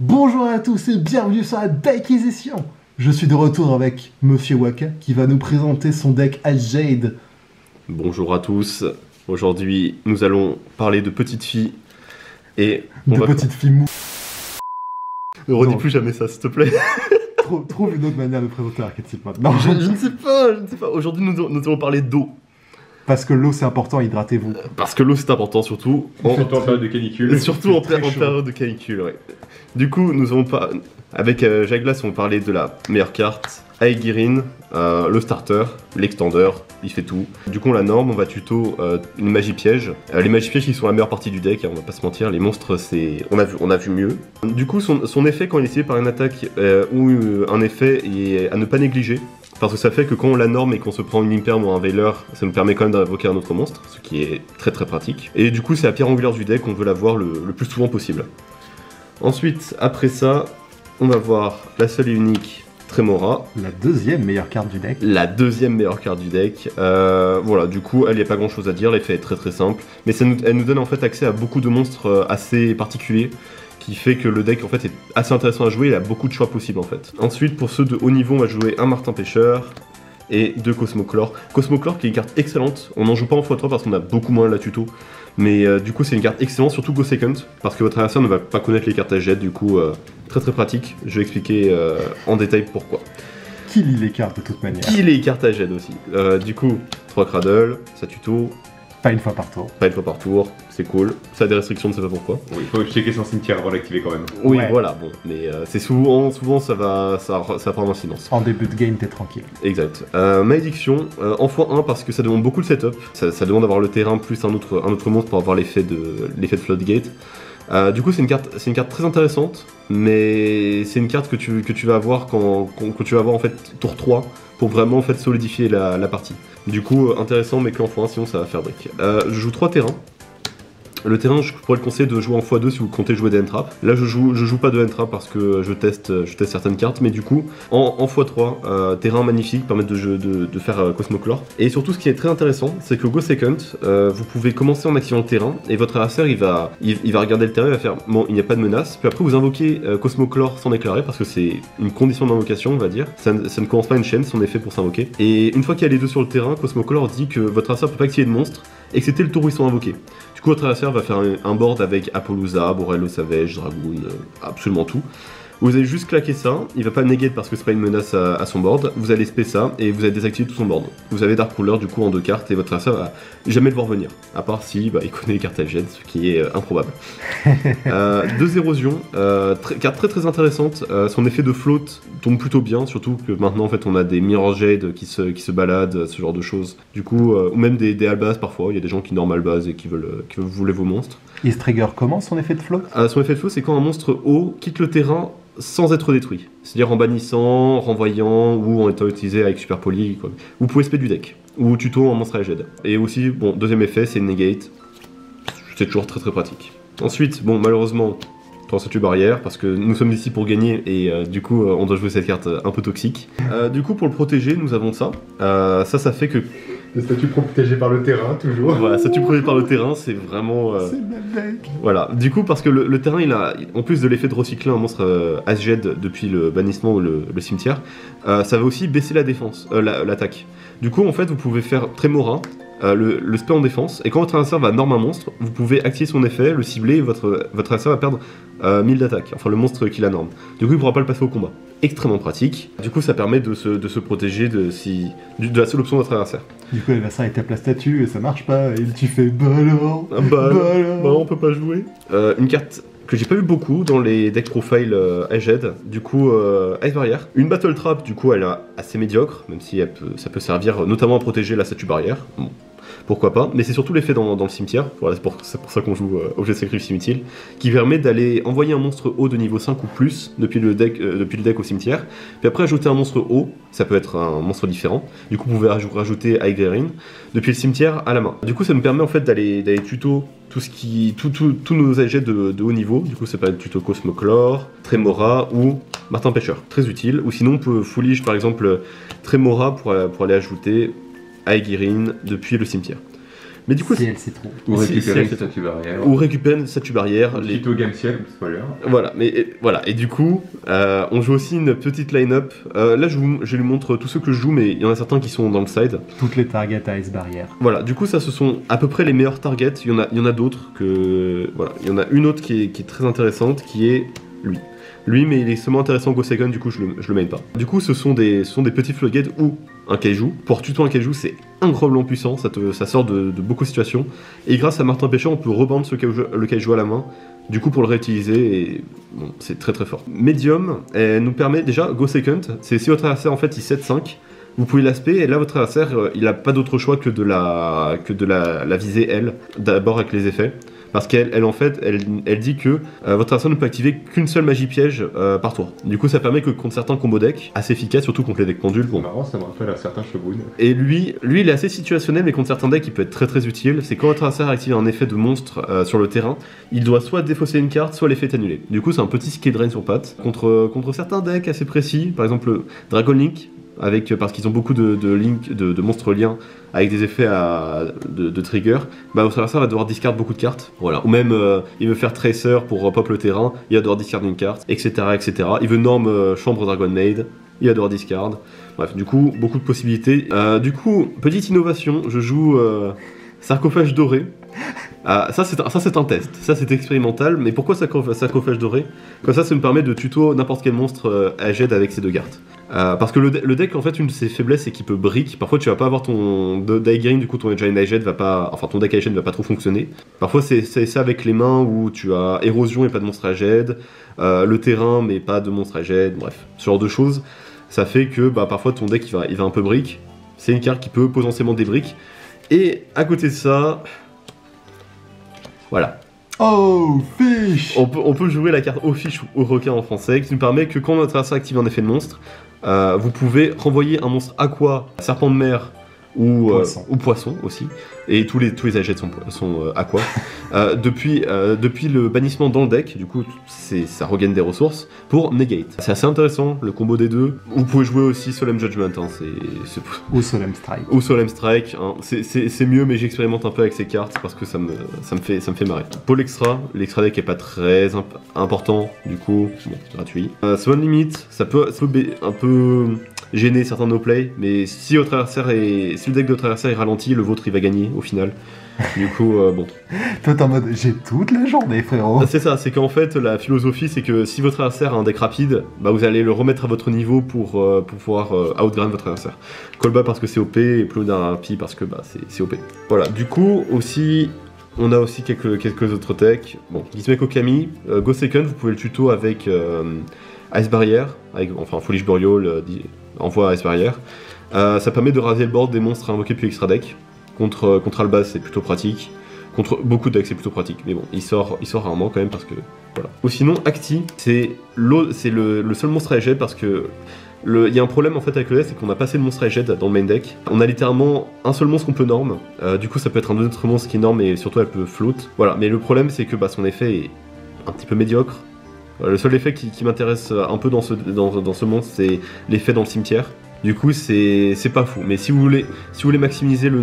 Bonjour à tous et bienvenue sur la Deckquisition. Je suis de retour avec Monsieur Waka qui va nous présenter son deck Jade. Bonjour à tous. Aujourd'hui, nous allons parler de petites filles et Petites filles mou. Ne redis plus jamais ça, s'il te plaît. Trouve une autre manière de présenter l'archétype maintenant. Je ne sais pas. Aujourd'hui, nous allons parler d'eau. Parce que l'eau c'est important, hydratez-vous. Parce que l'eau c'est important, surtout en période de canicule. Surtout en période de canicule, ouais. Du coup, nous allons pas. Avec Jaglas, on va parler de la meilleure carte, Aegirin, le starter, l'extender, il fait tout. Du coup, la norme, on va tuto une magie piège. Les magies pièges qui sont la meilleure partie du deck, hein, on va pas se mentir, les monstres, c'est. On a vu mieux. Du coup, son effet quand il est essayé par une attaque ou un effet est à ne pas négliger. Parce que ça fait que quand on la norme et qu'on se prend une Imperm ou un Veiler, ça nous permet quand même d'invoquer un autre monstre, ce qui est très très pratique. Et du coup, c'est la pierre angulaire du deck, on veut l'avoir le plus souvent possible. Ensuite, après ça, on va voir la seule et unique Tremora. La deuxième meilleure carte du deck. La deuxième meilleure carte du deck. Voilà, du coup, elle n'y a pas grand chose à dire, l'effet est très très simple. Mais elle nous donne en fait accès à beaucoup de monstres assez particuliers, qui fait que le deck en fait est assez intéressant à jouer, il a beaucoup de choix possibles en fait. Ensuite, pour ceux de haut niveau, on va jouer un Martin Pêcheur et deux Cosmochlore. Cosmochlore qui est une carte excellente, on n'en joue pas en x3 parce qu'on a beaucoup moins la tuto, mais du coup c'est une carte excellente, surtout Go Second, parce que votre adversaire ne va pas connaître les cartes jet, du coup très très pratique, je vais expliquer en détail pourquoi. Qui lit les cartes de toute manière. Qui lit les cartes jet aussi. Du coup, 3 Cradle, ça tuto. Pas une fois par tour. Pas une fois par tour, c'est cool. Ça a des restrictions, on ne sait pas pourquoi. Oui, il faut checker son cimetière avant d'activer quand même. Oui, Ouais. voilà, bon, mais c'est souvent ça va prendre incidence. En début de game, t'es tranquille. Exact. Malédiction, en x1 parce que ça demande beaucoup de setup. Ça demande d'avoir le terrain plus un autre monstre pour avoir l'effet de Floodgate. Du coup, c'est une carte très intéressante, mais c'est une carte que tu vas avoir quand tu vas avoir en fait tour 3 pour vraiment en fait solidifier la partie. Du coup, intéressant, mais que en x1, sinon ça va faire brick. Je joue 3 terrains. Le terrain, je pourrais le conseiller de jouer en x2 si vous comptez jouer des end-traps. Là, je joue pas de end-trap parce que je teste certaines cartes, mais du coup, en x3, terrain magnifique, permet de faire Cosmochlore. Et surtout, ce qui est très intéressant, c'est que Go Second, vous pouvez commencer en activant le terrain, et votre adversaire, il va regarder le terrain, il va faire bon, il n'y a pas de menace. Puis après, vous invoquez Cosmochlore sans déclarer, parce que c'est une condition d'invocation, on va dire. Ça ne commence pas une chaîne, son effet pour s'invoquer. Et une fois qu'il y a les deux sur le terrain, Cosmochlore dit que votre adversaire peut pas activer de monstre, et que c'était le tour où ils sont invoqués. Du coup, votre adversaire va faire un board avec Apollousa, Borrello Savage, Dragoon, absolument tout. Vous allez juste claquer ça, il va pas negate parce que c'est pas une menace à son board, vous allez spé ça et vous allez désactiver tout son board. Vous avez Dark Ruler du coup en 2 cartes et votre adversaire va jamais le voir venir, à part si il connaît les cartes Jade, ce qui est improbable. 2 érosions, carte très très intéressante, son effet de float tombe plutôt bien, surtout que maintenant en fait on a des Mirror Jade qui se baladent, ce genre de choses. Du coup, ou même des Albaz parfois, il y a des gens qui normal base et qui veulent voler vos monstres. Il se trigger comment son effet de float? Son effet de float, c'est quand un monstre haut quitte le terrain sans être détruit. C'est-à-dire en bannissant, renvoyant ou en étant utilisé avec Super Poly. Quoi. Vous pouvez spé du deck. Ou tuto en monstre à Jade. Et aussi, bon, deuxième effet, c'est negate. C'est toujours très très pratique. Ensuite, bon, malheureusement, 3 statues barrières, parce que nous sommes ici pour gagner et du coup, on doit jouer cette carte un peu toxique. Du coup, pour le protéger, nous avons ça. Ça fait que. Le statut protégé par le terrain, toujours. Voilà, statut protégé par le terrain, c'est vraiment. C'est ma deck. Voilà, du coup, parce que le terrain, il a, en plus de l'effet de recycler un monstre Asjed depuis le bannissement ou le cimetière, ça va aussi baisser la défense, l'attaque. Du coup, en fait, vous pouvez faire Tremora, le spell en défense, et quand votre adversaire va norme un monstre, vous pouvez activer son effet, le cibler, et votre adversaire va perdre 1000 d'attaque, enfin le monstre qui la norme. Du coup, il ne pourra pas le passer au combat. Extrêmement pratique. Du coup, ça permet de se protéger de la seule option de votre adversaire. Du coup, l'adversaire il tape la statue et ça marche pas, et tu fais bah alors, Bah on peut pas jouer. Une carte que j'ai pas eu beaucoup dans les deck profile Jade, du coup Ice Barrière. Une Battle Trap, du coup elle est assez médiocre, même si ça peut servir notamment à protéger la statue barrière. Bon, pourquoi pas, mais c'est surtout l'effet dans le cimetière, voilà, c'est pour ça qu'on joue Objet de Sacrifice Inutile, qui permet d'aller envoyer un monstre haut de niveau 5 ou plus depuis le deck au cimetière, puis après ajouter un monstre haut, ça peut être un monstre différent, du coup vous pouvez rajouter Aegirin, depuis le cimetière à la main. Du coup ça nous permet en fait d'aller tuto tous nos AG de haut niveau, du coup ça peut être tuto Cosmochlore, Tremora ou Martin Pêcheur, très utile, ou sinon on peut foolish par exemple Tremora pour aller ajouter Aegirin depuis le cimetière. Mais du coup, Si elle s'y trouve. Ou Si- récupérer si- une statue barrière. ou récupérer une statue barrière. Les... Plutôt game ciel, spoiler. Voilà, voilà. Et du coup, on joue aussi une petite line-up. Là, je lui montre tous ceux que je joue, mais il y en a certains qui sont dans le side. Toutes les targets à Ice Barrière. Voilà, du coup, ça, ce sont à peu près les meilleurs targets. Il y en a d'autres que. Voilà, il y en a une autre qui est très intéressante, qui est lui. Lui, mais il est seulement intéressant Go Second, du coup, je le main pas. Du coup, ce sont des petits floodgates ou un kaiju. Pour tuto un kaiju, c'est incroyablement puissant, ça sort de beaucoup de situations. Et grâce à Martin Pêcheur, on peut rebendre le kaiju à la main. Du coup, pour le réutiliser, et bon, c'est très très fort. Medium, elle nous permet déjà, Go Second, c'est si votre adversaire en fait il 7-5, vous pouvez l'aspect, et là votre adversaire il a pas d'autre choix que de la viser elle, d'abord avec les effets. Parce qu'elle en fait, elle dit que votre adversaire ne peut activer qu'une seule magie piège par tour. Du coup, ça permet que contre certains combos decks, assez efficaces, surtout contre les decks pendules. C'est Bon. marrant, ça me rappelle à certains Shogun. Et lui, il est assez situationnel, mais contre certains decks, il peut être très très utile. C'est quand votre adversaire active un effet de monstre sur le terrain, il doit soit défausser une carte, soit l'effet est annulé. Du coup, c'est un petit skill drain sur patte. Contre certains decks assez précis, par exemple Dragon Link, parce qu'ils ont beaucoup de monstres liens avec des effets de trigger, bah votre adversaire va devoir discard beaucoup de cartes, voilà. Ou même il veut faire Tracer pour pop le terrain, il va devoir discard une carte, etc. etc. Il veut norme Chambre Dragon Maid, il va devoir discard. Bref, du coup, beaucoup de possibilités. Du coup, petite innovation, je joue Sarcophage Doré. Ça c'est un test, ça c'est expérimental, mais pourquoi Sarcophage Doré? Comme ça me permet de tuto n'importe quel monstre à Jed avec ces deux cartes. Parce que le deck, en fait, une de ses faiblesses, c'est qu'il peut brick. Parfois, tu vas pas avoir ton Daigirin, du coup, ton Giant Jet va pas. Enfin, ton deck Jet va pas trop fonctionner. Parfois, c'est ça avec les mains où tu as érosion et pas de monstre à Jet, le terrain, mais pas de monstre à Jet, bref, ce genre de choses. Ça fait que parfois, ton deck il va un peu brick. C'est une carte qui peut potentiellement débrick. Et à côté de ça. Voilà. Oh, fish! On peut jouer la carte au fish ou au requin en français, qui nous permet que quand notre adversaire active un effet de monstre, vous pouvez renvoyer un monstre aqua, serpent de mer ou poisson aussi, et tous les agents sont aqua. Depuis le bannissement dans le deck, du coup ça regagne des ressources pour negate. C'est assez intéressant le combo des deux. Vous pouvez jouer aussi Solemn Judgment, hein, Ou Solemn Strike. ou Solemn Strike, hein. C'est mieux, mais j'expérimente un peu avec ces cartes parce que ça me fait marrer. Pour l'extra deck est pas très important, du coup, bon, c'est gratuit. Summon Limit, ça peut un peu gêner certains no-play, mais si le deck de votre adversaire est ralenti, le vôtre il va gagner au final. Du coup, bon. Toi t'es en mode j'ai toute la journée, frérot. C'est ça, c'est qu'en fait la philosophie c'est que si votre adversaire a un deck rapide, vous allez le remettre à votre niveau pour pouvoir outgrind votre adversaire. Kolba parce que c'est OP et Plunarapi parce que c'est OP. Voilà, du coup aussi on a aussi quelques autres decks. Bon, Gizmek Okami, Go Second, vous pouvez le tuto avec Ice Barrier, enfin Foolish Burial, envoie Ice Barrier. Ça permet de raser le board des monstres à invoquer puis extra deck. Contre Albaz c'est plutôt pratique. Contre beaucoup de decks c'est plutôt pratique. Mais bon, il sort rarement quand même parce que voilà. Ou sinon Acti, c'est le seul monstre à jet parce que il y a un problème en fait avec le deck, c'est qu'on a pas assez de monstres à jet dans le main deck. On a littéralement un seul monstre qu'on peut norme. Du coup ça peut être un autre monstre qui norme et surtout elle peut float. Voilà, mais le problème c'est que son effet est un petit peu médiocre. Le seul effet qui m'intéresse un peu dans ce monstre, c'est l'effet dans le cimetière. Du coup, c'est pas fou. Mais si vous voulez maximiser le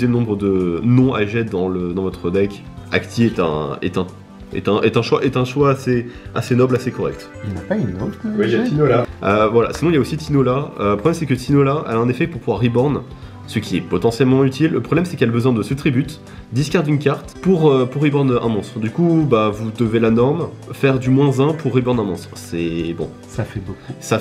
nombre de non à jet dans votre deck, Acti est un choix assez noble, assez correct. Il n'y en a pas une autre? Oui, il y a Tinola. Voilà. Sinon, il y a aussi Tinola. Le problème, c'est que Tinola, elle a un effet pour pouvoir reborn, ce qui est potentiellement utile. Le problème, c'est qu'elle a besoin de ce tribut, discard une carte pour reborn un monstre. Du coup, vous devez la norme, faire du -1 pour reborn un monstre. C'est bon. Ça fait beaucoup. Ça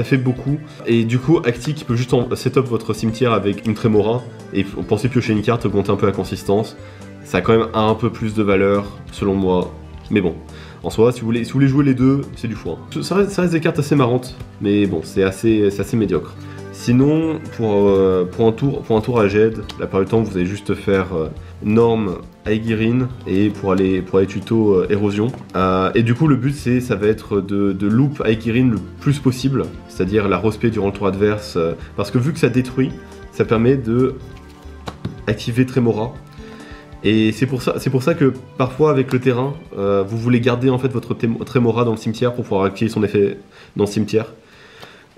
fait beaucoup. Et du coup, Acti qui peut juste setup votre cimetière avec une Tremora et penser piocher une carte, augmenter un peu la consistance. Ça a quand même un peu plus de valeur, selon moi. Mais bon, en soi, si vous voulez jouer les deux, c'est du foin. Ça reste des cartes assez marrantes, mais bon, c'est assez médiocre. Sinon, pour un tour à Jed, la plupart du temps, vous allez juste faire Norme, Aegirin, et pour aller tuto Érosion. Et du coup, le but, ça va être de loop Aegirin le plus possible, c'est-à-dire la respect durant le tour adverse, parce que vu que ça détruit, ça permet de activer Tremora. Et c'est pour ça que parfois avec le terrain, vous voulez garder en fait votre Tremora dans le cimetière pour pouvoir activer son effet dans le cimetière.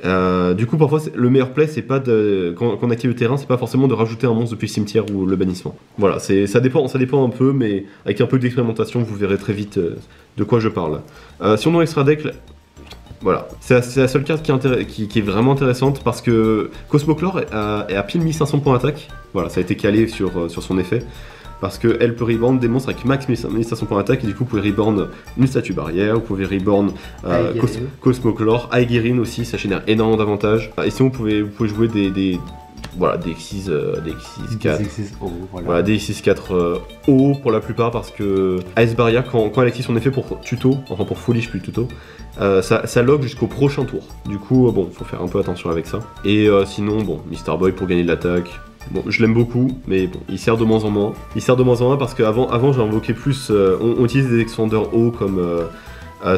Du coup, parfois, le meilleur play, c'est pas quand on active le terrain, c'est pas forcément de rajouter un monstre depuis le cimetière ou le bannissement. Voilà, ça dépend un peu, mais avec un peu d'expérimentation, vous verrez très vite de quoi je parle. Si on a extra deck, voilà, c'est la seule carte qui est vraiment intéressante parce que Cosmoclore est à pile 1500 points d'attaque. Voilà, ça a été calé sur son effet. Parce qu'elle peut reborn des monstres avec max 1500 points d'attaque, et du coup vous pouvez reborn une statue barrière, vous pouvez reborn Cosmoclore, Aegirin aussi, ça génère énormément d'avantages. Et sinon vous pouvez jouer des X6 4. Voilà, des X6 4 haut pour la plupart parce que Ice Barrier, quand elle active son effet pour tuto, enfin pour foolish plus tuto, ça log jusqu'au prochain tour. Du coup, bon, faut faire un peu attention avec ça. Et sinon, bon, Mr. Boy pour gagner de l'attaque. Bon, je l'aime beaucoup, mais bon, il sert de moins en moins. Il sert de moins en moins parce qu'avant j'ai invoqué plus. On utilise des extenders hauts comme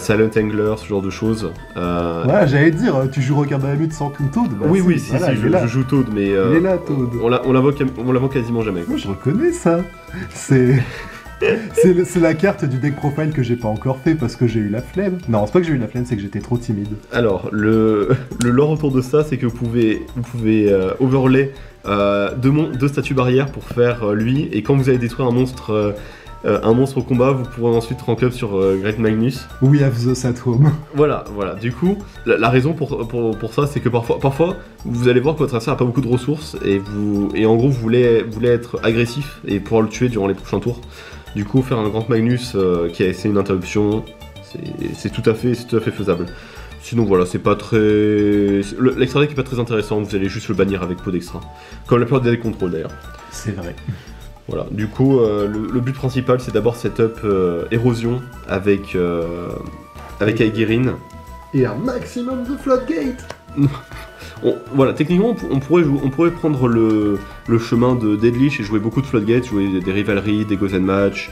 Silent Angler, ce genre de choses. Ouais, j'allais dire, tu joues Rock Bahamut sans Toad. Bah, oui, voilà, je joue Toad, mais. Il est là, Toad. On l'invoque quasiment jamais. Moi, je reconnais ça. C'est la carte du deck profile que j'ai pas encore fait parce que j'ai eu la flemme. Non, c'est pas que j'ai eu la flemme, c'est que j'étais trop timide. Alors, le lore autour de ça, c'est que vous pouvez overlay deux statues barrières pour faire lui, et quand vous allez détruire un monstre au combat, vous pourrez ensuite rank up sur Great Magnus. We have those at home. Voilà. Du coup, la raison pour ça, c'est que parfois, vous allez voir que votre adversaire n'a pas beaucoup de ressources, et en gros, vous voulez être agressif et pouvoir le tuer durant les prochains tours. Du coup, faire un Grand Magnus qui a essayé une interruption, c'est tout à fait faisable. Sinon voilà, c'est pas très... L'extra deck est pas très intéressant, vous allez juste le bannir avec pot d'extra. Comme la plupart des decks contrôle d'ailleurs. C'est vrai. Voilà, du coup, le but principal c'est d'abord setup érosion avec Aegirin. Et un maximum de floodgate. Voilà, techniquement on pourrait prendre le chemin de Deadlish et jouer beaucoup de floodgate, jouer des rivalries, des Gozen Match,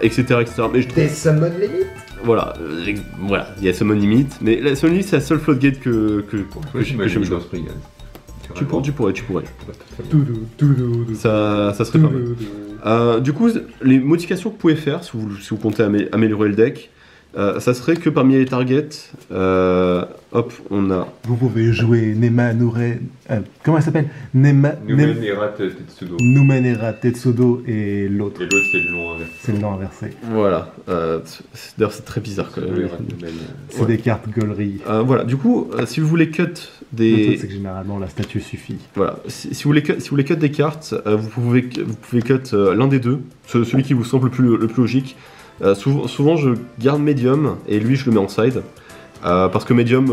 etc. Mais je trouve... Des summon limit. Voilà, il y a Summon Limit, mais la Summon Limit c'est la seule floodgate que j'aime jouer. Tu pourrais. Ça serait pas mal. Du coup, les modifications que vous pouvez faire, si vous comptez améliorer le deck, ça serait que parmi les targets, on a... Vous pouvez jouer Nema Nure... comment elle s'appelle Numenera Tetsudo. Numenera Tetsudo et l'autre. Et l'autre, c'est le nom inversé. C'est le nom inversé. Voilà. D'ailleurs, c'est très bizarre. C'est des cartes gauleries. Voilà, du coup, si vous voulez cut des... Le truc, c'est que généralement, la statue suffit. Voilà, si vous voulez cut des cartes, vous pouvez cut l'un des deux, celui qui vous semble le plus logique. Souvent je garde Medium et lui je le mets en side parce que Medium,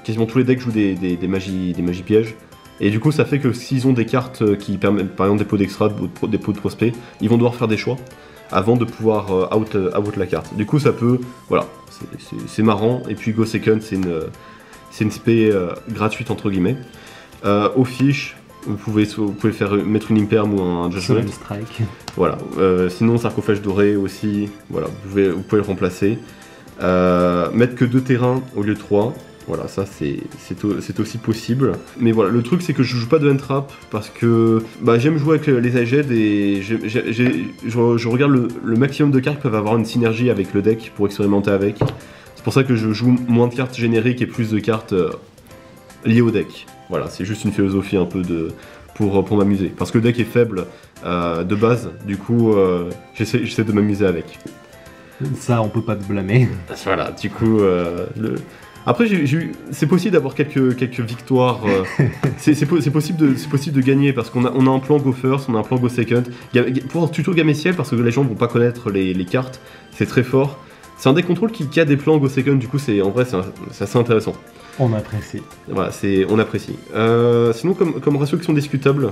quasiment tous les decks jouent des magies pièges, et du coup ça fait que s'ils ont des cartes qui permettent par exemple des pots d'extra, des pots de prospect, ils vont devoir faire des choix avant de pouvoir out la carte. Du coup ça peut, voilà, c'est marrant. Et puis Go Second c'est une spé gratuite entre guillemets. Au fiche, vous pouvez mettre une Imperm ou un Judgment. Strike. Voilà. Sinon, Sarcophage doré aussi. Voilà, vous pouvez le remplacer. Mettre que 2 terrains au lieu de 3. Voilà, ça c'est aussi possible. Mais voilà, le truc c'est que je joue pas de N-Trap parce que j'aime jouer avec les Aged et je regarde le maximum de cartes qui peuvent avoir une synergie avec le deck pour expérimenter avec. C'est pour ça que je joue moins de cartes génériques et plus de cartes liées au deck. Voilà, c'est juste une philosophie un peu pour m'amuser. Parce que le deck est faible de base, du coup j'essaie de m'amuser avec. Ça, on peut pas te blâmer. Voilà, du coup... Après, c'est possible d'avoir quelques victoires. C'est possible de gagner parce qu'on a un plan Go First, on a un plan Go Second. Pour tuto Gameciel, parce que les gens vont pas connaître les cartes, c'est très fort. C'est un deck contrôle qui a des plans Go Second, du coup en vrai c'est assez intéressant. On apprécie. Voilà, on apprécie. Sinon, comme ratio qui sont discutables,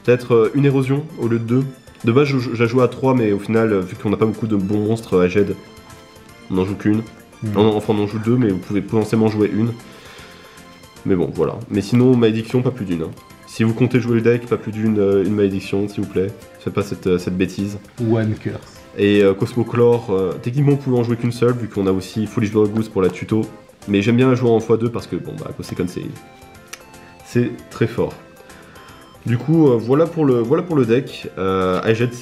peut-être une érosion au lieu de 2. De base, je la joue à 3, mais au final, vu qu'on n'a pas beaucoup de bons monstres à Jed, on n'en joue qu'une. Enfin, on en joue 2, mais vous pouvez potentiellement jouer une. Mais bon, voilà. Mais sinon, malédiction, pas plus d'une. Hein. Si vous comptez jouer le deck, pas plus d'une malédiction, s'il vous plaît. Faites pas cette bêtise. One curse. Et Cosmoclore, techniquement, vous pouvez en jouer qu'une seule, vu qu'on a aussi Foolish Goose pour la tuto. Mais j'aime bien la jouer en x2 parce que, Second, c'est très fort. Du coup, voilà pour le deck. Aged,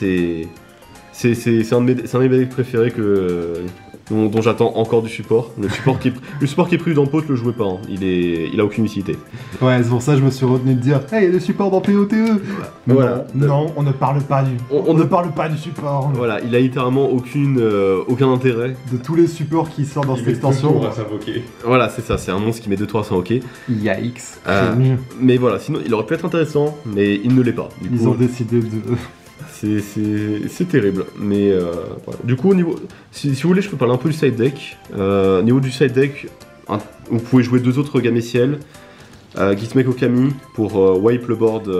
C'est un de mes decks préférés dont j'attends encore du support. Le support qui est prévu dans Pot, le jouez pas. Hein. Il a aucune utilité. Ouais, c'est pour ça que je me suis retenu de dire hey, il y a des supports dans POTE. Voilà. Non, on ne parle pas du. On ne parle pas du support. Voilà, il a littéralement aucun intérêt. De tous les supports qui sortent dans Il cette met extension. toujours à s'invoquer. Voilà, c'est ça, c'est un monstre qui met 2 tours à s'invoquer. Yikes. Mais voilà, sinon il aurait pu être intéressant, mais il ne l'est pas. Du Ils coup, ont décidé de. c'est terrible. Mais voilà. Du coup, si vous voulez, je peux parler un peu du side deck. Au niveau du side deck, vous pouvez jouer 2 autres Gameciel. Gitmek Okami pour wipe le board.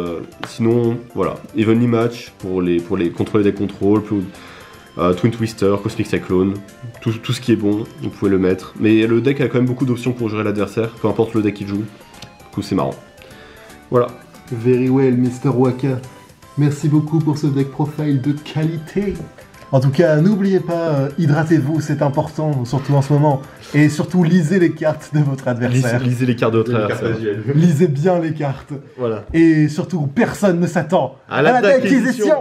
Sinon, voilà, Evenly Match pour les contrôler des contrôles. Twin Twister, Cosmic Cyclone, tout ce qui est bon, vous pouvez le mettre. Mais le deck a quand même beaucoup d'options pour gérer l'adversaire, peu importe le deck qu'il joue. Du coup, c'est marrant. Voilà. Very well, Mr. Waka. Merci beaucoup pour ce deck profile de qualité. En tout cas, n'oubliez pas, hydratez-vous, c'est important, surtout en ce moment. Et surtout, lisez les cartes de votre adversaire. Lisez les cartes de votre Une carte adversaire. visuelle. Lisez bien les cartes. Voilà. Et surtout, personne ne s'attend À la l'acquisition. acquisition.